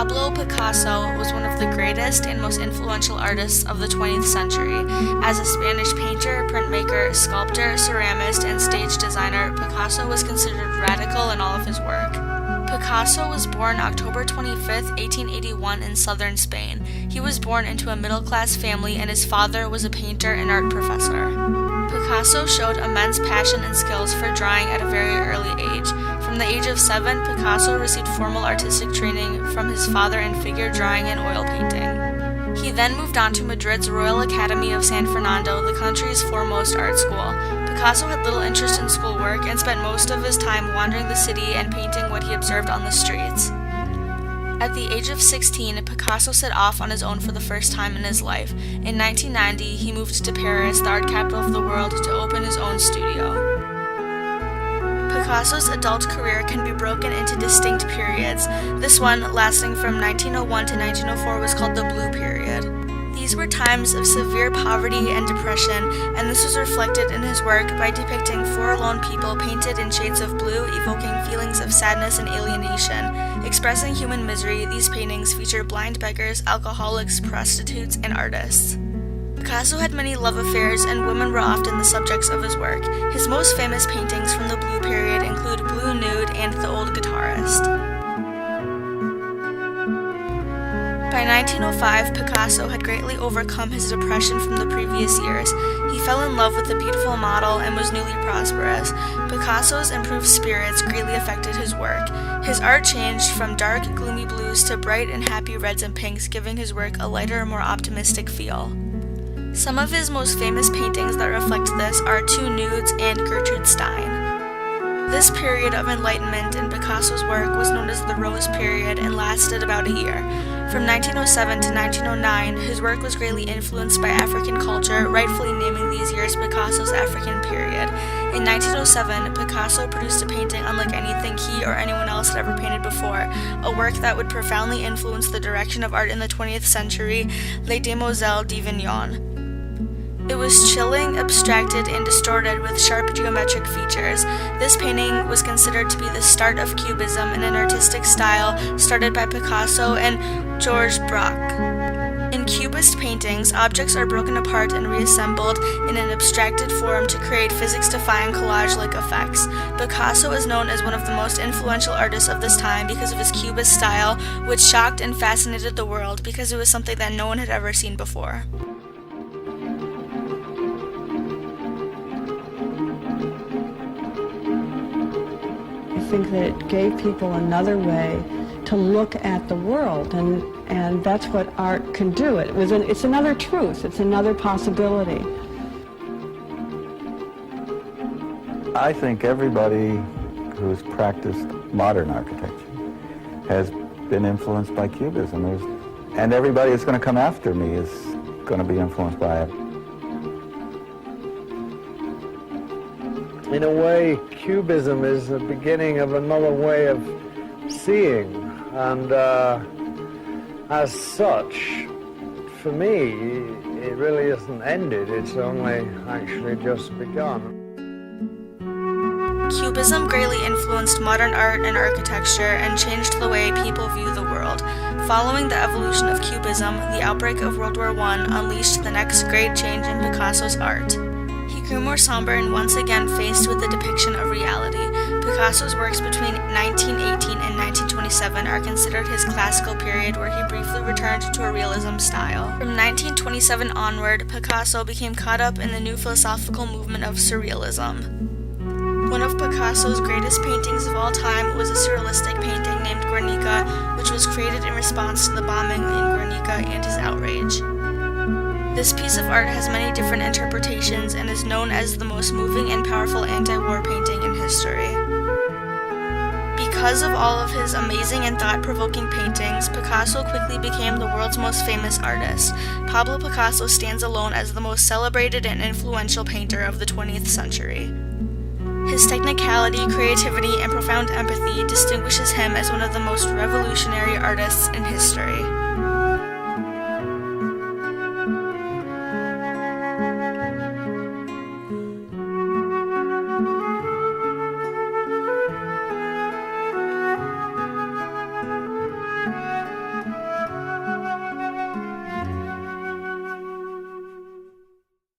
Pablo Picasso was one of the greatest and most influential artists of the 20th century. As a Spanish painter, printmaker, sculptor, ceramist, and stage designer, Picasso was considered radical in all of his work. Picasso was born October 25, 1881 in southern Spain. He was born into a middle-class family and his father was a painter and art professor. Picasso showed immense passion and skills for drawing at a very early age. From the age of 7, Picasso received formal artistic training from his father in figure drawing and oil painting. He then moved on to Madrid's Royal Academy of San Fernando, the country's foremost art school. Picasso had little interest in schoolwork and spent most of his time wandering the city and painting what he observed on the streets. At the age of 16, Picasso set off on his own for the first time in his life. In 1990, he moved to Paris, the art capital of the world, to open his own studio. Picasso's adult career can be broken into distinct periods. This one, lasting from 1901 to 1904, was called the Blue Period. These were times of severe poverty and depression, and this was reflected in his work by depicting forlorn people painted in shades of blue, evoking feelings of sadness and alienation. Expressing human misery, these paintings feature blind beggars, alcoholics, prostitutes, and artists. Picasso had many love affairs, and women were often the subjects of his work. His most famous paintings from the Blue Period include Blue Nude and The Old Guitarist. By 1905, Picasso had greatly overcome his depression from the previous years. He fell in love with a beautiful model and was newly prosperous. Picasso's improved spirits greatly affected his work. His art changed from dark, gloomy blues to bright and happy reds and pinks, giving his work a lighter, more optimistic feel. Some of his most famous paintings that reflect this are Two Nudes and Gertrude Stein. This period of enlightenment in Picasso's work was known as the Rose Period and lasted about a year. From 1907 to 1909, his work was greatly influenced by African culture, rightfully naming these years Picasso's African period. In 1907, Picasso produced a painting unlike anything he or anyone else had ever painted before, a work that would profoundly influence the direction of art in the 20th century, Les Demoiselles d'Avignon. It was chilling, abstracted, and distorted with sharp geometric features. This painting was considered to be the start of Cubism in an artistic style started by Picasso and Georges Braque. In Cubist paintings, objects are broken apart and reassembled in an abstracted form to create physics-defying collage-like effects. Picasso is known as one of the most influential artists of this time because of his Cubist style, which shocked and fascinated the world because it was something that no one had ever seen before. I think that it gave people another way to look at the world, and that's what art can do. It's another truth, it's another possibility. I think everybody who's practiced modern architecture has been influenced by Cubism, and everybody that's going to come after me is going to be influenced by it. In a way, Cubism is the beginning of another way of seeing, and as such, for me, it really isn't ended, it's only actually just begun. Cubism greatly influenced modern art and architecture and changed the way people view the world. Following the evolution of Cubism, the outbreak of World War I unleashed the next great change in Picasso's art. He grew more somber and once again faced with the depiction of reality. Picasso's works between 1918 and 1927 are considered his classical period, where he briefly returned to a realism style. From 1927 onward, Picasso became caught up in the new philosophical movement of surrealism. One of Picasso's greatest paintings of all time was a surrealistic painting named Guernica, which was created in response to the bombing in Guernica and his outrage. This piece of art has many different interpretations and is known as the most moving and powerful anti-war painting in history. Because of all of his amazing and thought-provoking paintings, Picasso quickly became the world's most famous artist. Pablo Picasso stands alone as the most celebrated and influential painter of the 20th century. His technicality, creativity, and profound empathy distinguishes him as one of the most revolutionary artists in history.